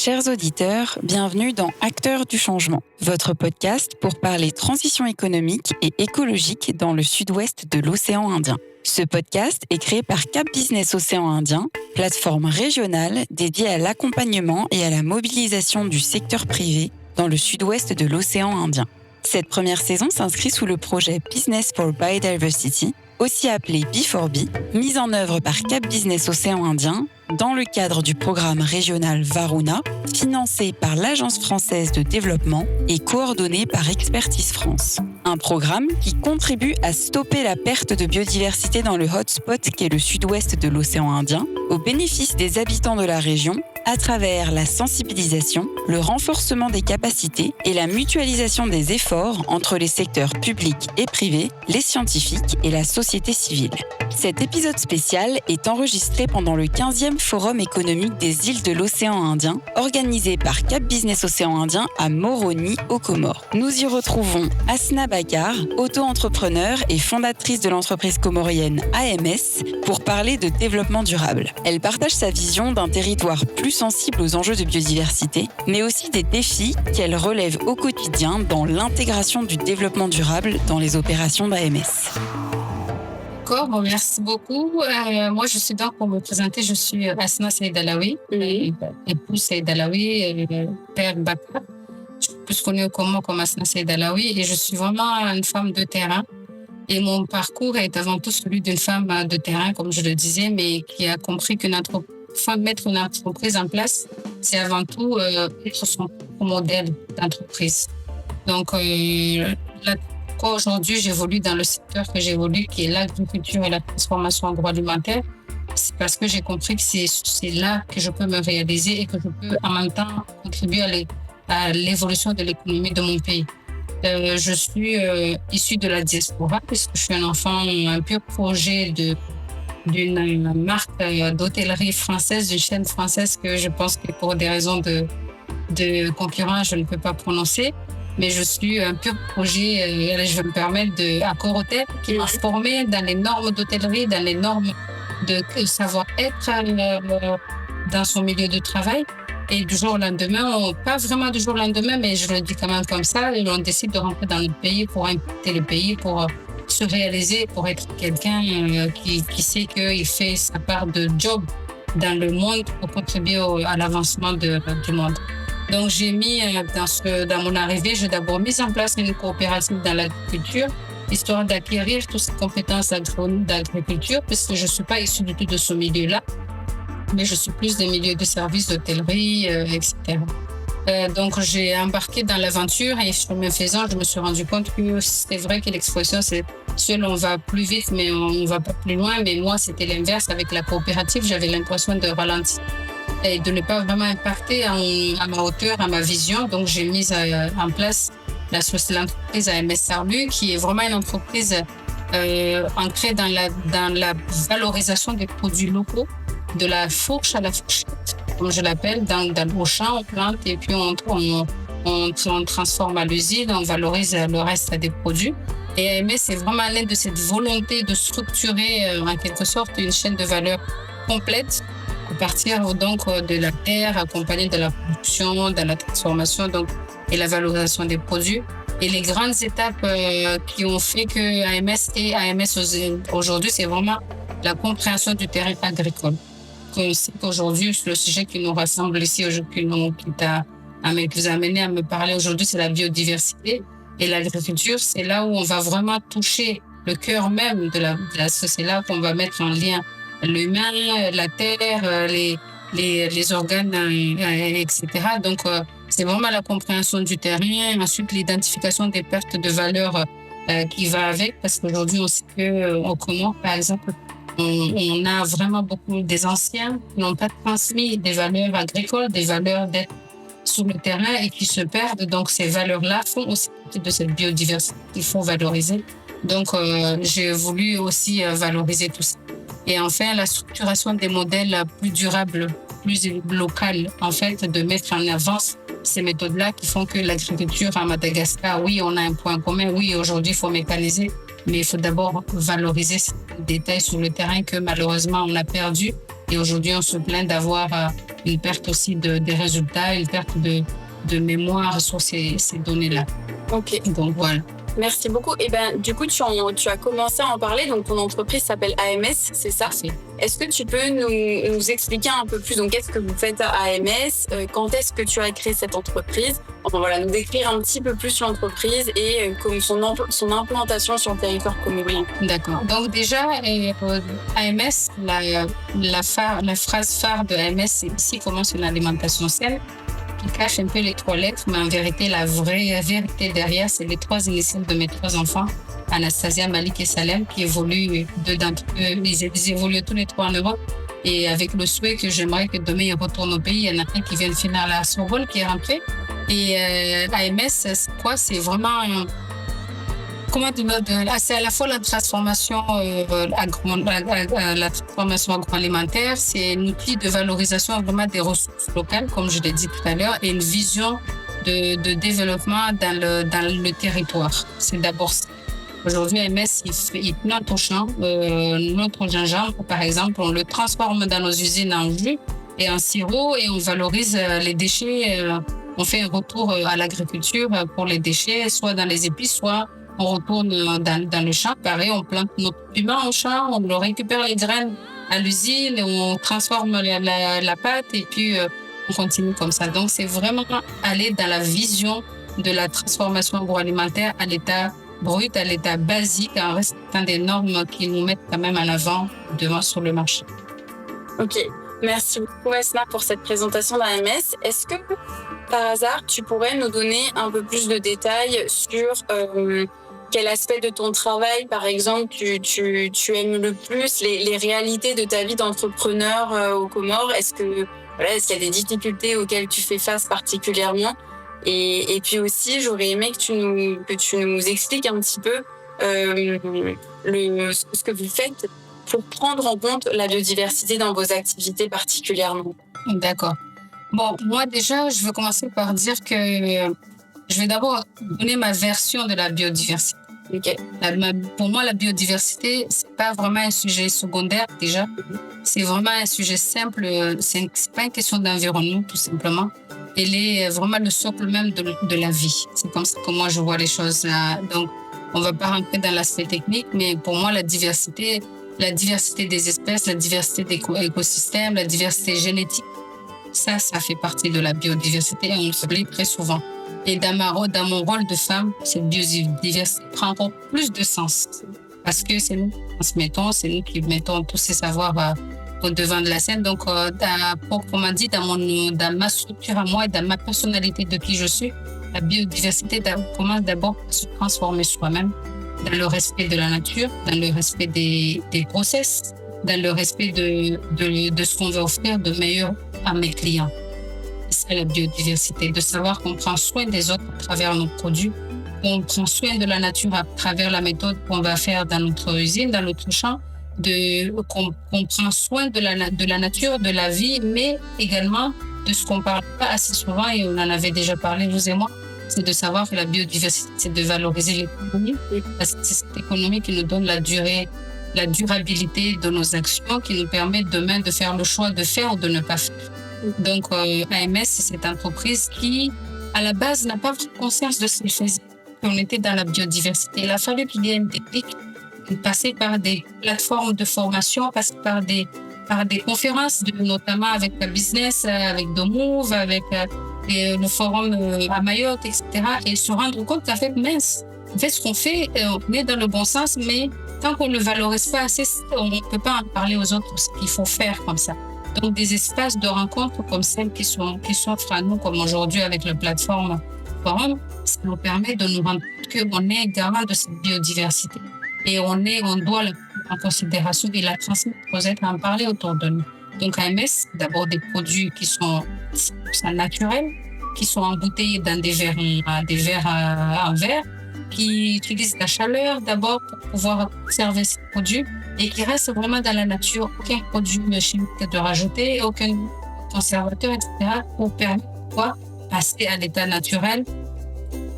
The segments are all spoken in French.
Chers auditeurs, bienvenue dans Acteurs du changement, votre podcast pour parler transition économique et écologique dans le sud-ouest de l'océan Indien. Ce podcast est créé par Cap Business Océan Indien, plateforme régionale dédiée à l'accompagnement et à la mobilisation du secteur privé dans le sud-ouest de l'océan Indien. Cette première saison s'inscrit sous le projet Business for Biodiversity, aussi appelé B4B, mis en œuvre par Cap Business Océan Indien dans le cadre du programme régional Varuna, financé par l'Agence française de développement et coordonné par Expertise France. Un programme qui contribue à stopper la perte de biodiversité dans le hotspot qu'est le sud-ouest de l'océan Indien, au bénéfice des habitants de la région, à travers la sensibilisation, le renforcement des capacités et la mutualisation des efforts entre les secteurs publics et privés, les scientifiques et la société civile. Cet épisode spécial est enregistré pendant le 15e Forum économique des îles de l'océan Indien, organisé par Cap Business Océan Indien à Moroni, aux Comores. Nous y retrouvons Asna Bakar, auto-entrepreneur et fondatrice de l'entreprise comorienne AMS, pour parler de développement durable. Elle partage sa vision d'un territoire plus sensible aux enjeux de biodiversité, mais aussi des défis qu'elle relève au quotidien dans l'intégration du développement durable dans les opérations d'AMS. D'accord, bon, merci beaucoup. Moi, je suis donc, pour me présenter, je suis Asna Saïd-Alaoui, épouse Saïd-Alaoui, père Bakar. Je suis plus connue comme Asna Saïd-Alaoui et je suis vraiment une femme de terrain. Et mon parcours est avant tout celui d'une femme de terrain, comme je le disais, mais qui a compris mettre une entreprise en place, c'est avant tout être son modèle d'entreprise. Donc, pourquoi aujourd'hui j'évolue dans le secteur que j'évolue, qui est l'agriculture et la transformation agroalimentaire, c'est parce que j'ai compris que c'est là que je peux me réaliser et que je peux en même temps contribuer à l'évolution de l'économie de mon pays. Je suis issue de la diaspora puisque je suis un enfant, un pur projet d'une marque d'hôtellerie française, d'une chaîne française que je pense que pour des raisons de concurrence, je ne peux pas prononcer. Mais je suis un pur projet, je vais me permettre d'Accor Hôtel, qui m'a formée dans les normes d'hôtellerie, dans les normes de savoir-être dans son milieu de travail. Et du jour au lendemain, pas vraiment du jour au lendemain, mais je le dis quand même comme ça, on décide de rentrer dans notre pays pour impacter le pays, pour se réaliser, pour être quelqu'un qui sait qu'il fait sa part de job dans le monde pour contribuer à l'avancement du monde. Donc, j'ai mis dans mon arrivée, j'ai d'abord mis en place une coopérative dans l'agriculture, histoire d'acquérir toutes ces compétences d'agriculture, puisque je ne suis pas issue du tout de ce milieu-là, mais je suis plus des milieux de services, d'hôtellerie, etc. Donc, j'ai embarqué dans l'aventure et chemin faisant, je me suis rendu compte que c'est vrai que l'expression, c'est seul on va plus vite, mais on ne va pas plus loin. Mais moi, c'était l'inverse. Avec la coopérative, j'avais l'impression de ralentir et de ne pas vraiment impacter à ma hauteur, à ma vision. Donc, j'ai mis en place l'entreprise AMS Sarlu, qui est vraiment une entreprise ancrée dans la valorisation des produits locaux, de la fourche à la fourchette, comme je l'appelle, au champ, on plante et puis on transforme à l'usine, on valorise le reste des produits. Et AMS, c'est vraiment l'aide de cette volonté de structurer en quelque sorte une chaîne de valeur complète, à partir donc de la terre, accompagnée de la production, de la transformation et la valorisation des produits. Et les grandes étapes qui ont fait que AMS et AMS aujourd'hui, c'est vraiment la compréhension du terrain agricole. C'est qu'aujourd'hui, le sujet qui nous rassemble ici, qui vous a amené à me parler aujourd'hui, c'est la biodiversité. Et l'agriculture, c'est là où on va vraiment toucher le cœur même de la société, là qu'on va mettre en lien l'humain, la terre, les organes, etc. Donc, c'est vraiment la compréhension du terrain. Ensuite, l'identification des pertes de valeur qui va avec, parce qu'aujourd'hui, on sait qu'au Comores, par exemple, on a vraiment beaucoup des anciens qui n'ont pas transmis des valeurs agricoles, des valeurs d'être sur le terrain et qui se perdent. Donc, ces valeurs-là font aussi partie de cette biodiversité qu'il faut valoriser. Donc, j'ai voulu aussi valoriser tout ça. Et enfin, la structuration des modèles plus durables, plus locaux, en fait, de mettre en avant ces méthodes-là qui font que l'agriculture à Madagascar, oui, on a un point commun, oui, aujourd'hui, il faut mécaniser, mais il faut d'abord valoriser ces détails sur le terrain que malheureusement, on a perdu. Et aujourd'hui, on se plaint d'avoir une perte aussi des résultats, une perte de mémoire sur ces données-là. Ok. Donc voilà. Merci beaucoup. Et du coup, tu as commencé à en parler. Donc, ton entreprise s'appelle AMS, c'est ça? Merci. Est-ce que tu peux nous expliquer un peu plus? Donc, qu'est-ce que vous faites à AMS? Quand est-ce que tu as créé cette entreprise? Enfin, voilà, nous décrire un petit peu plus l'entreprise et son implantation sur le territoire communal. D'accord. Donc, déjà, AMS, la phrase phare de AMS, c'est ici commence une alimentation saine, qui cache un peu les 3 lettres, mais en vérité, la vraie vérité derrière, c'est les 3 initiales de mes 3 enfants, Anastasia, Malik et Salem, qui évoluent, 2 d'entre eux, ils évoluent tous les 3 en Europe. Et avec le souhait que j'aimerais que demain, ils retournent au pays. Il y en a un qui vient de finir la Sorbonne, qui est rentré. Et AMS, c'est quoi? C'est vraiment... c'est à la fois la transformation agroalimentaire, c'est un outil de valorisation vraiment des ressources locales, comme je l'ai dit tout à l'heure, et une vision de développement dans le territoire. C'est d'abord ça. Aujourd'hui, AMS, il plante au champ. Notre gingembre, par exemple, on le transforme dans nos usines en jus et en sirop et on valorise les déchets. On fait un retour à l'agriculture pour les déchets, soit dans les épices, soit on retourne dans le champ. Pareil, on plante notre piment au champ, on le récupère les graines à l'usine, on transforme la pâte et puis on continue comme ça. Donc, c'est vraiment aller dans la vision de la transformation agroalimentaire à l'état brut, à l'état basique, en respectant des normes qui nous mettent quand même en avant devant sur le marché. Ok. Merci beaucoup, Asma, pour cette présentation d'AMS. Est-ce que, par hasard, tu pourrais nous donner un peu plus de détails sur quel aspect de ton travail, par exemple, tu aimes le plus, les réalités de ta vie d'entrepreneur aux Comores? Est-ce qu'il y a des difficultés auxquelles tu fais face particulièrement? Et puis aussi, j'aurais aimé que tu nous expliques un petit peu ce que vous faites pour prendre en compte la biodiversité dans vos activités particulièrement. D'accord. Bon, moi déjà, je veux commencer par dire que je vais d'abord donner ma version de la biodiversité. Okay. Pour moi, la biodiversité, c'est pas vraiment un sujet secondaire déjà. C'est vraiment un sujet simple. C'est pas une question d'environnement, tout simplement. Elle est vraiment le socle même de la vie. C'est comme ça que moi je vois les choses. Donc, on va pas rentrer dans l'aspect technique, mais pour moi, la diversité des espèces, la diversité des écosystèmes, la diversité génétique, ça fait partie de la biodiversité et on s'oublie très souvent. Et dans mon rôle de femme, cette biodiversité prend encore plus de sens parce que c'est nous qui transmettons, c'est nous qui mettons tous ces savoirs au devant de la scène. Donc, proprement dit, dans ma structure à moi et dans ma personnalité de qui je suis, la biodiversité commence d'abord à se transformer soi-même dans le respect de la nature, dans le respect des process, dans le respect de ce qu'on veut offrir de meilleur à mes clients. C'est la biodiversité, de savoir qu'on prend soin des autres à travers nos produits, qu'on prend soin de la nature à travers la méthode qu'on va faire dans notre usine, dans notre champ, qu'on prend soin de la nature, de la vie, mais également de ce qu'on ne parle pas assez souvent, et on en avait déjà parlé, vous et moi, c'est de savoir que la biodiversité, c'est de valoriser l'économie. C'est cette économie qui nous donne la durabilité de nos actions, qui nous permet demain de faire le choix de faire ou de ne pas faire. Donc, AMS, c'est cette entreprise qui, à la base, n'a pas pris conscience de ce qu'elle faisait. On était dans la biodiversité. Il a fallu qu'il y ait une technique, passer par des plateformes de formation, passer par des conférences, notamment avec le business, avec Domove, avec le forum à Mayotte, etc. Et se rendre compte qu'en fait, mince, en fait, ce qu'on fait, on est dans le bon sens, mais tant qu'on ne le valorise pas assez, on ne peut pas en parler aux autres ce qu'il faut faire comme ça. Donc, des espaces de rencontre comme celles qui s'offrent à nous, comme aujourd'hui avec la plateforme Forum, ça nous permet de nous rendre compte qu'on est garant de cette biodiversité. Et on doit la prendre en considération et la transmettre aux êtres, en parler autour de nous. Donc, AMS, d'abord des produits qui sont naturels, qui sont embouteillés dans des verres en verre, qui utilisent la chaleur d'abord pour pouvoir conserver ces produits et qui restent vraiment dans la nature. Aucun produit chimique de rajouter, aucun conservateur, etc. pour permettre de passer à l'état naturel,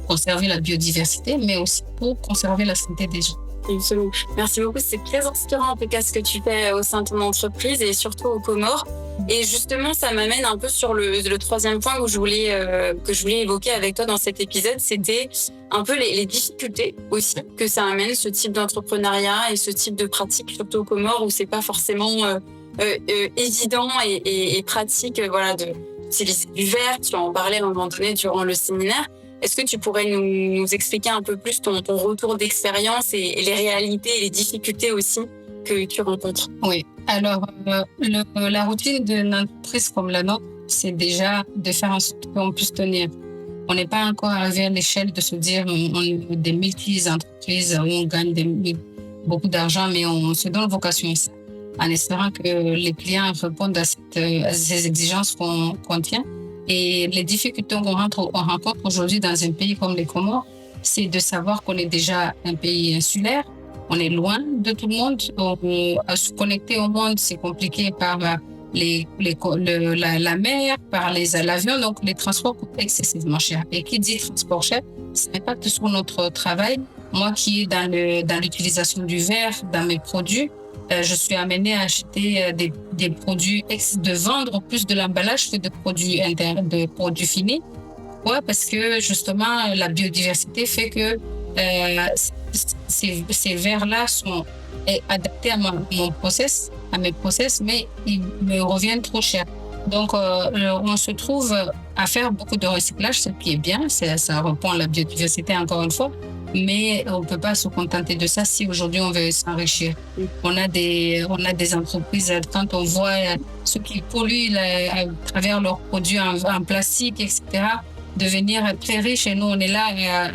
conserver la biodiversité, mais aussi pour conserver la santé des gens. Absolument. Merci beaucoup. C'est très inspirant en tout cas ce que tu fais au sein de ton entreprise et surtout aux Comores. Et justement, ça m'amène un peu sur le troisième point que je voulais évoquer avec toi dans cet épisode. C'était un peu les difficultés aussi que ça amène, ce type d'entrepreneuriat et ce type de pratique, surtout aux Comores où c'est pas forcément évident et pratique. Voilà, d'utiliser du verre. Tu en parlais à un moment donné durant le séminaire. Est-ce que tu pourrais nous expliquer un peu plus ton retour d'expérience et les réalités et les difficultés aussi que tu rencontres? Oui. Alors, la routine d'une entreprise comme la nôtre, c'est déjà de faire en sorte qu'on puisse tenir. On n'est pas encore arrivé à l'échelle de se dire on est des multi-entreprises où on gagne beaucoup d'argent, mais on se donne vocation à ça, en espérant que les clients répondent à ces exigences qu'on tient. Et les difficultés qu'on rencontre aujourd'hui dans un pays comme les Comores, c'est de savoir qu'on est déjà un pays insulaire, on est loin de tout le monde, à se connecter au monde, c'est compliqué par la mer, par l'avion, donc les transports coûtent excessivement cher. Et qui dit transport cher, ça impacte sur notre travail. Moi qui est dans l'utilisation du verre dans mes produits, je suis amenée à acheter des produits, de vendre plus de l'emballage que de produits finis. Ouais, parce que justement, la biodiversité fait que ces verres-là sont adaptés à mes process, mais ils me reviennent trop cher. Donc, on se trouve à faire beaucoup de recyclage, ce qui est bien, ça répond à la biodiversité encore une fois. Mais on ne peut pas se contenter de ça si aujourd'hui on veut s'enrichir. On a des entreprises, quand on voit ceux qui polluent à travers leurs produits en plastique, etc., devenir très riches. Et nous, on est là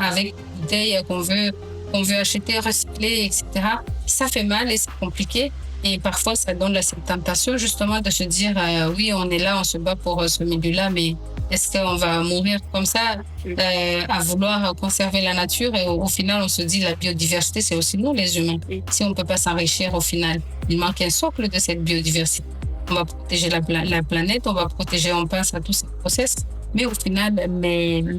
avec des bouteilles qu'on veut acheter, recycler, etc. Ça fait mal et c'est compliqué. Et parfois, ça donne cette tentation justement de se dire oui, on est là, on se bat pour ce milieu-là, mais est-ce qu'on va mourir comme ça à vouloir conserver la nature? Et au final, on se dit la biodiversité, c'est aussi nous les humains. Si on ne peut pas s'enrichir au final, il manque un socle de cette biodiversité. On va protéger la planète, on pense à tous ces process. Mais au final,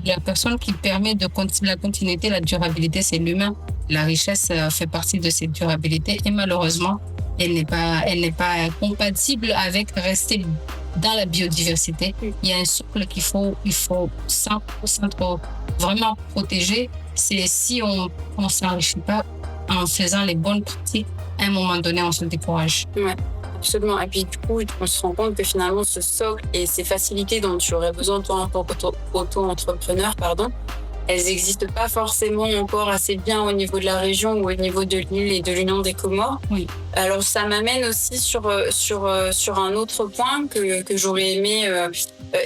la personne qui permet la continuité, la durabilité, c'est l'humain. La richesse fait partie de cette durabilité et malheureusement, elle n'est pas compatible avec rester dans la biodiversité. Il y a un socle qu'il faut 100% vraiment protéger. C'est si on ne s'enrichit pas en faisant les bonnes pratiques, à un moment donné, on se décourage. Ouais. Absolument. Et puis, du coup, on se rend compte que finalement, ce socle et ces facilités dont tu aurais besoin, toi, en tant qu'auto-entrepreneur, elles n'existent pas forcément encore assez bien au niveau de la région ou au niveau de l'île et de l'Union des Comores. Oui. Alors, ça m'amène aussi sur un autre point que j'aurais aimé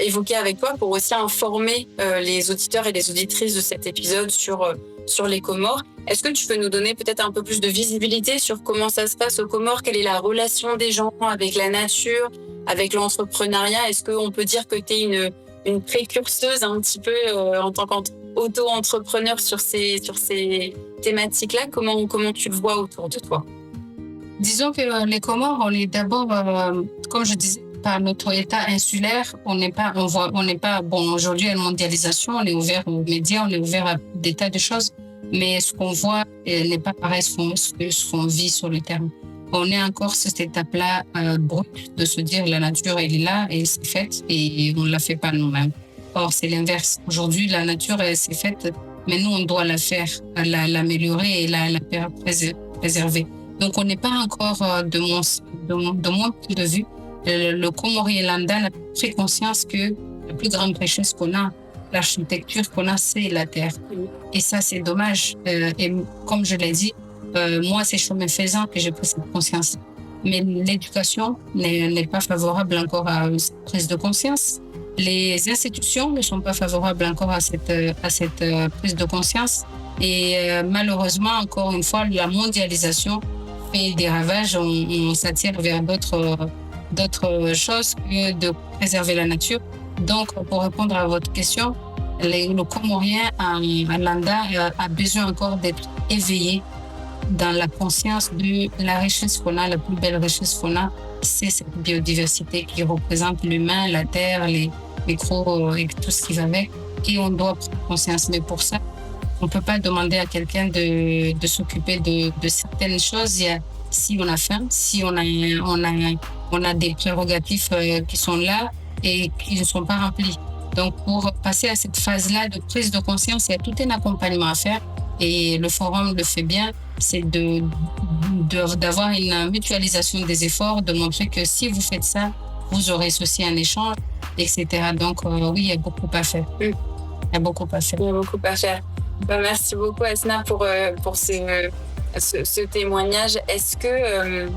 évoquer avec toi pour aussi informer les auditeurs et les auditrices de cet épisode sur les Comores. Est-ce que tu peux nous donner peut-être un peu plus de visibilité sur comment ça se passe aux Comores? Quelle est la relation des gens avec la nature, avec l'entrepreneuriat? Est-ce qu'on peut dire que tu es une précurseuse un petit peu en tant qu'auto-entrepreneur sur ces thématiques-là? Comment tu le vois autour de toi? Disons que les Comores, on est d'abord, comme je disais, par notre état insulaire, on n'est pas, aujourd'hui, il y a une mondialisation, on est ouvert aux médias, on est ouvert à des tas de choses. Mais ce qu'on voit n'est pas pareil ce qu'on vit sur le terrain. On est encore sur cette étape-là brute de se dire la nature, elle est là et c'est faite et on ne la fait pas nous-mêmes. Or, c'est l'inverse. Aujourd'hui, la nature, elle s'est faite, mais nous, on doit la faire, l'améliorer et la préserver. Donc, on n'est pas encore, de mon point de vue, le Comorielanda n'a pris conscience que la plus grande richesse qu'on a, l'architecture qu'on a, c'est la terre. Et ça, c'est dommage. Et comme je l'ai dit, moi, c'est chemin faisant que j'ai pris cette conscience. Mais l'éducation n'est pas favorable encore à cette prise de conscience. Les institutions ne sont pas favorables encore à cette prise de conscience. Et malheureusement, encore une fois, la mondialisation fait des ravages. On s'attire vers d'autres choses que de préserver la nature. Donc, pour répondre à votre question, le Comorien en Landa a besoin encore d'être éveillé dans la conscience de la richesse qu'on a, la plus belle richesse qu'on a, c'est cette biodiversité qui représente l'humain, la terre, les micros et tout ce qui va avec. Et on doit prendre conscience. Mais pour ça, On ne peut pas demander à quelqu'un de s'occuper de certaines choses si on a faim, si on a des prérogatives qui sont là et qui ne sont pas remplies. Donc, pour passer à cette phase-là de prise de conscience, il y a tout un accompagnement à faire. Et le forum le fait bien, c'est d'avoir une mutualisation des efforts, de montrer que si vous faites ça, vous aurez ceci en échange, etc. Donc, oui, il y a beaucoup à faire. Il y a beaucoup à faire. Il y a beaucoup à faire. Merci beaucoup, Asna, pour ce témoignage. Est-ce que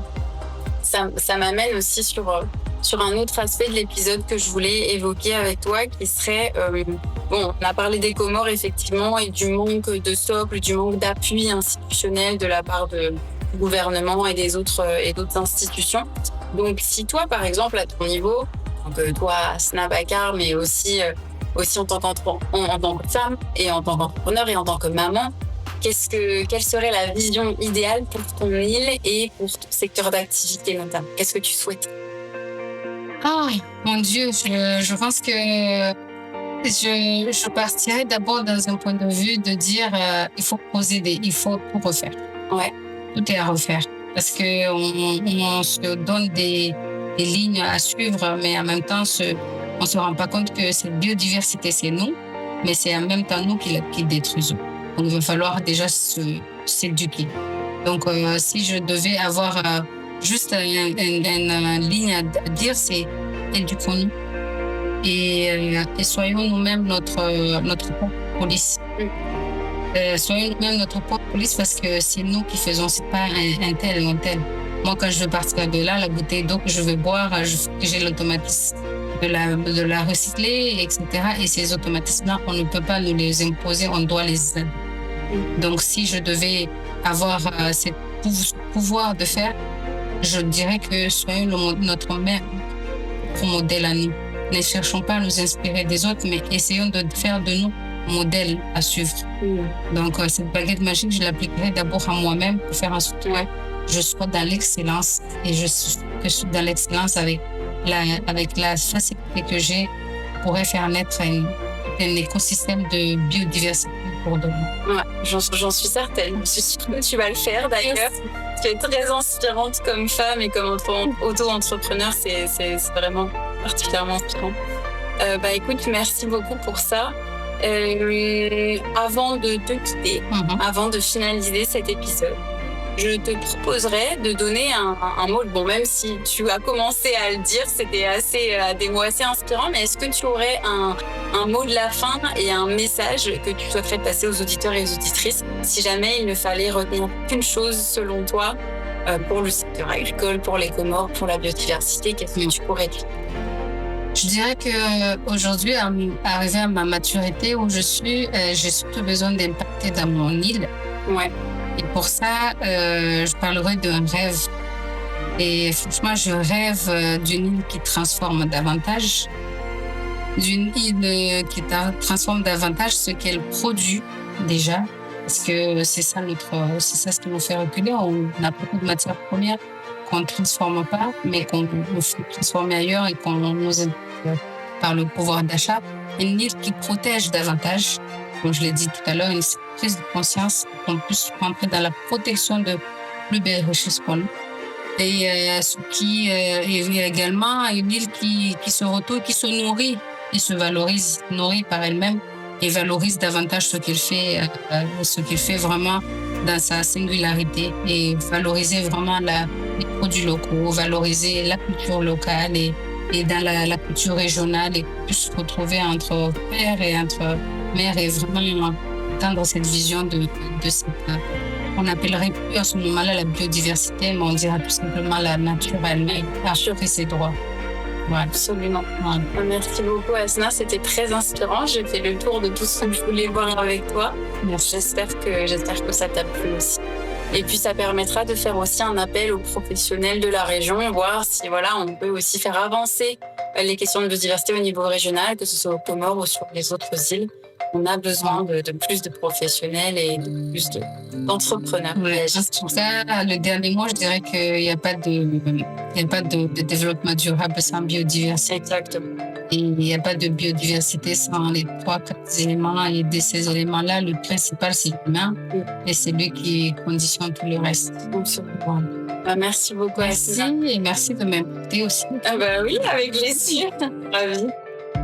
ça m'amène aussi sur un autre aspect de l'épisode que je voulais évoquer avec toi, qui serait, on a parlé des Comores effectivement et du manque de socle, du manque d'appui institutionnel de la part du gouvernement et d'autres institutions. Donc si toi, par exemple, à ton niveau, donc toi, Asna Bakar, mais aussi en tant que femme et en tant qu'entrepreneur et en tant que maman, quelle serait la vision idéale pour ton île et pour ton secteur d'activité notamment? Qu'est-ce que tu souhaites? Oh mon Dieu, je pense que je partirais d'abord dans un point de vue de dire il faut tout refaire. Ouais. Tout est à refaire parce que on se donne des lignes à suivre, mais en même temps on se rend pas compte que cette biodiversité c'est nous, mais c'est en même temps nous qui détruisons. Donc il va falloir déjà s'éduquer. Donc si je devais avoir juste une ligne à dire, c'est éduquons-nous et soyons nous-mêmes notre propre police. Soyons nous-mêmes notre propre police parce que c'est nous qui faisons, c'est pas un tel ou un tel. Moi, quand je veux partir de là, la bouteille d'eau que je veux boire, j'ai l'automatisme de la recycler, etc. Et ces automatismes-là, on ne peut pas nous les imposer, on doit les aider. Donc, si je devais avoir ce pouvoir de faire, je dirais que soyons notre modèle à nous. Ne cherchons pas à nous inspirer des autres, mais essayons de faire de nous modèle à suivre. Donc, cette baguette magique, je l'appliquerai d'abord à moi-même pour faire en sorte que je sois dans l'excellence et que je suis dans l'excellence avec la facilité que j'ai pourrait faire naître un écosystème de biodiversité pour demain. Ouais, j'en suis certaine. Je suis sûre que tu vas le faire d'ailleurs. Tu es très inspirante comme femme et comme auto-entrepreneur. C'est vraiment particulièrement inspirant. Écoute, merci beaucoup pour ça. Avant de te quitter, avant de finaliser cet épisode, je te proposerais de donner un mot. Bon, même si tu as commencé à le dire, c'était des mots assez inspirants, mais est-ce que tu aurais un mot de la fin et un message que tu souhaiterais passer aux auditeurs et aux auditrices si jamais il ne fallait retenir qu'une chose selon toi pour le secteur agricole, pour les Comores, pour la biodiversité, qu'est-ce que tu pourrais dire? Je dirais qu'aujourd'hui, arrivé à ma maturité où je suis, j'ai surtout besoin d'impacter dans mon île. Ouais. Et pour ça, je parlerai d'un rêve. Et franchement, je rêve d'une île qui transforme davantage, d'une île qui transforme davantage ce qu'elle produit déjà, parce que c'est ça ce qui nous fait reculer. On a beaucoup de matières premières qu'on ne transforme pas, mais qu'on fait transformer ailleurs et qu'on nous aide par le pouvoir d'achat. Une île qui protège davantage, comme je l'ai dit tout à l'heure, une prise de conscience qu'on puisse rentrer dans la protection de plus belles richesses pour nous. Et ce qui est également une île qui se retrouve, qui se nourrit et se valorise, nourrit par elle-même et valorise davantage ce qu'elle fait vraiment dans sa singularité et valoriser vraiment les produits locaux, valoriser la culture locale et dans la culture régionale et puisse se retrouver entre pères et entre mères et vraiment atteindre cette vision de cette, on n'appellerait plus à ce moment-là la biodiversité, mais on dira tout simplement la nature elle-même, assurer ses droits. Voilà. Absolument. Voilà. Merci beaucoup, Asna. C'était très inspirant. J'ai fait le tour de tout ce que je voulais voir avec toi. Merci. J'espère que ça t'a plu aussi. Et puis, ça permettra de faire aussi un appel aux professionnels de la région, voir si on peut aussi faire avancer les questions de biodiversité au niveau régional, que ce soit aux Comores ou sur les autres îles. on a besoin de plus de professionnels et de plus d'entrepreneurs. Ouais, en tout cas, le dernier mot, je dirais qu'il n'y a pas de développement durable sans biodiversité. Exactement. Et il n'y a pas de biodiversité sans les 3-4 éléments. Et de ces éléments-là, le principal, c'est l'humain. Et c'est lui qui conditionne tout le reste. Absolument. Merci beaucoup, Merci, et merci de m'inviter aussi. Oui, avec plaisir. Ravie.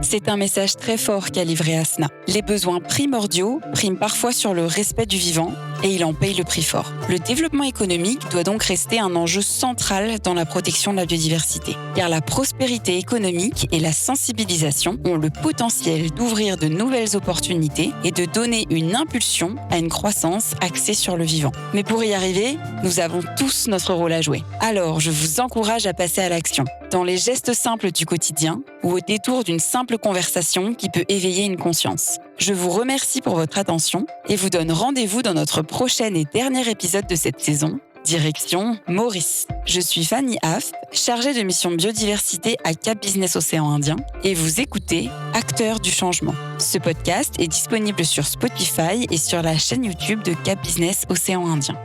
C'est un message très fort qu'a livré Asna. Les besoins primordiaux priment parfois sur le respect du vivant et il en paye le prix fort. Le développement économique doit donc rester un enjeu central dans la protection de la biodiversité. Car la prospérité économique et la sensibilisation ont le potentiel d'ouvrir de nouvelles opportunités et de donner une impulsion à une croissance axée sur le vivant. Mais pour y arriver, nous avons tous notre rôle à jouer. Alors, je vous encourage à passer à l'action. Dans les gestes simples du quotidien ou au détour d'une simple conversation qui peut éveiller une conscience. Je vous remercie pour votre attention et vous donne rendez-vous dans notre prochain et dernier épisode de cette saison, direction Maurice. Je suis Fanny Haft, chargée de mission biodiversité à Cap Business Océan Indien et vous écoutez Acteurs du changement. Ce podcast est disponible sur Spotify et sur la chaîne YouTube de Cap Business Océan Indien.